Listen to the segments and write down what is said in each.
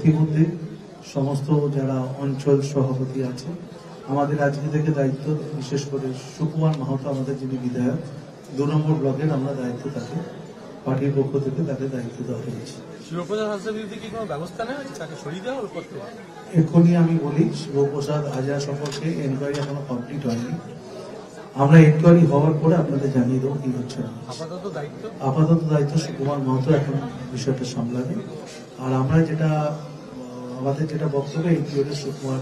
ইতিমধ্যে সমস্ত যারা অঞ্চল সভাপতি আছে আমাদের আজকে থেকে দায়িত্ব, বিশেষ করে সুকুমার মাহাতো আমাদের যিনি বিধায়ক 2 নম্বর ব্লকের, আমরা দায়িত্ব তাকে পার্টির পক্ষ থেকে তাকে দায়িত্ব দেওয়া হয়েছে। এক্ষুনি আমি বলি, শিবপ্রসাদ হাজরা সম্পর্কে এনকোয়ারি এখনো কমপ্লিট হয়নি। আমরা এনকোয়ারি হওয়ার পরে আপনাদের জানিয়ে দেবো কি হচ্ছে। আপাতত দায়িত্ব সুকুমার মাহাতো এখন বিষয়টা সামলাবে। আর আমরা আমাদের যেটা বক্তব্য, এনকোয়ারি সুকুমার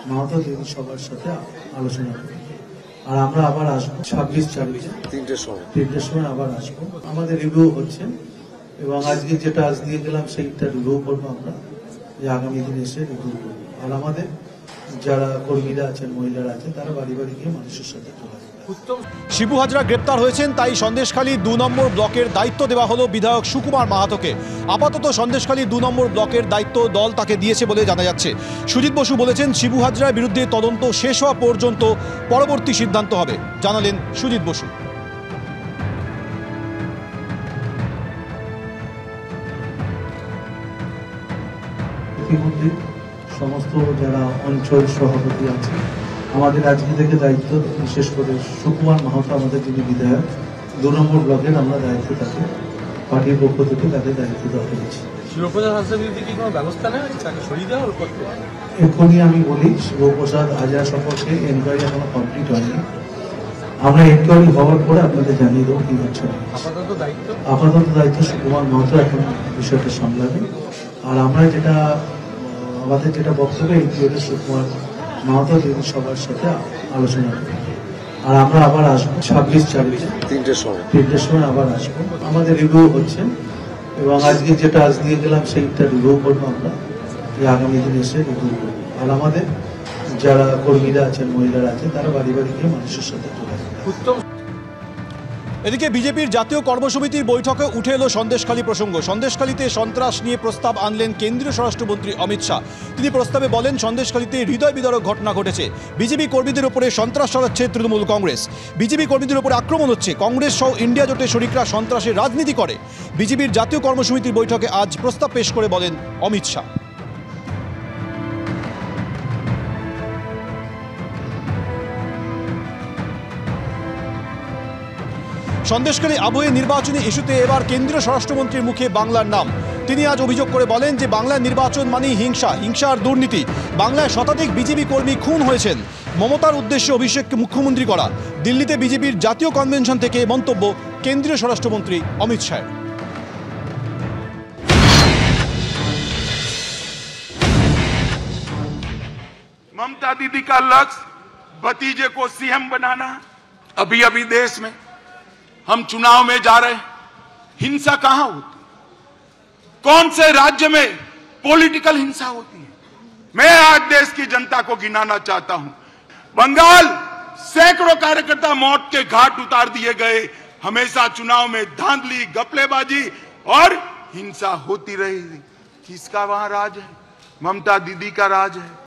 মাহাতো তিনি সবার সাথে আলোচনা করি। আর আমরা আবার আসবো 26 তারিখে 3টের সময় আবার আসবো। আমাদের রিভিউ হচ্ছে এবং আজকে যেটা আজ দিয়ে গেলাম সেইটা রিভিউ করবো আমরা, যে আগামী দিনে এসে রিভিউ করবো। আর আমাদের যারা কর্মীরা আছেন, মহিলারা আছেন, তারা বাড়ি বাড়ি গিয়ে মানুষের সাথে যোগাযোগ। শিবু হাজরা গ্রেপ্তার হয়েছেন, তাই সন্দেশখালী 2 নম্বর ব্লকের দায়িত্ব দেওয়া হলো বিধায়ক সুকুমার মাহাতোকে। আপাতত সন্দেশখালী 2 নম্বর ব্লকের দায়িত্ব দল তাকে দিয়েছে বলে জানা যাচ্ছে। সুজিত বসু বলেছেন, শিবু হাজরার বিরুদ্ধে তদন্ত শেষ হওয়া পর্যন্ত পরবর্তী সিদ্ধান্ত হবে, জানালেন সুজিত বসু। ইতিমধ্যে সমস্ত যারা অঞ্চল সভাপতি আছে আমাদের আজকে থেকে দায়িত্ব, বিশেষ করে সুকুমার মাহাতো আমাদের যিনি বিধায়ক 2 নম্বর ব্লকের, আমরা দায়িত্ব তাকে পার্টির পক্ষ থেকে তাকে দায়িত্ব দেওয়া হয়েছে। এক্ষুনি আমি বলি, শিবপ্রসাদ হাজরা সম্পর্কে এনকোয়ারি এখনো কমপ্লিট হয়নি। আমরা এনকোয়ারি হওয়ার পরে আপনাদের জানিয়ে দেবো কি হচ্ছে। আপাতত দায়িত্ব সুকুমার মাহাতো এখন বিষয়টা সামলাবে। আর আমরা আমাদের যেটা বক্তব্য, এনকোয়ারি সুকুমার মাহাতো তিনি সবার সাথে আলোচনা করি। আর আমরা আবার আসবো 26 তারিখে 3টের সময় আবার আসবো। আমাদের রিভিউ হচ্ছে এবং আজকে যেটা আজ দিয়ে গেলাম সেইটা রিভিউ করবো আমরা, যে আগামী দিনে এসে রিভিউ করবো। আর আমাদের যারা কর্মীরা আছেন, মহিলারা আছেন, তারা বাড়ি বাড়ি গিয়ে মানুষের সাথে যোগাযোগ। এদিকে বিজেপির জাতীয় কর্মসমিতির বৈঠকে উঠে এলো সন্দেশখালী প্রসঙ্গ। সন্দেশখালীতে সন্ত্রাস নিয়ে প্রস্তাব আনলেন কেন্দ্রীয় স্বরাষ্ট্রমন্ত্রী অমিত শাহ। তিনি প্রস্তাবে বলেন, সন্দেশখালীতে হৃদয় বিদারক ঘটনা ঘটেছে। বিজেপি কর্মীদের উপরে সন্ত্রাস চালাচ্ছে তৃণমূল কংগ্রেস। বিজেপি কর্মীদের উপরে আক্রমণ হচ্ছে। কংগ্রেস সহ ইন্ডিয়া জোটের শরিকরা সন্ত্রাসের রাজনীতি করে। বিজেপির জাতীয় কর্মসমিতির বৈঠকে আজ প্রস্তাব পেশ করে বলেন অমিত শাহ। সন্দেশখালী আবহে নির্বাচনী ইস্যুতে এবার কেন্দ্রীয় স্বরাষ্ট্রমন্ত্রীর মুখে বাংলার নাম। তিনি আজ অভিযোগ করে বলেন যে বাংলার নির্বাচন মানেই হিংসা, হিংসা আর দুর্নীতি। বাংলায় শতাধিক বিজেপি কর্মী খুন হয়েছেন। মমতার উদ্দেশ্যে অভিষেককে মুখ্যমন্ত্রী করা। দিল্লিতে বিজেপির জাতীয় কনভেনশন থেকে মন্তব্য কেন্দ্রীয় স্বরাষ্ট্রমন্ত্রী অমিত শাহের। ममता दीदी का लक्ष्य भतीजे को सीएम बनाना। अभी अभी देश में हम चुनाव में जा रहे हैं, हिंसा कहां होती है? कौन से राज्य में पॉलिटिकल हिंसा होती है? मैं आज देश की जनता को गिनाना चाहता हूं। बंगाल सैकड़ों कार्यकर्ता मौत के घाट उतार दिए गए। हमेशा चुनाव में धांधली, गपलेबाजी और हिंसा होती रही। किसका वहां राज है? ममता दीदी का राज है।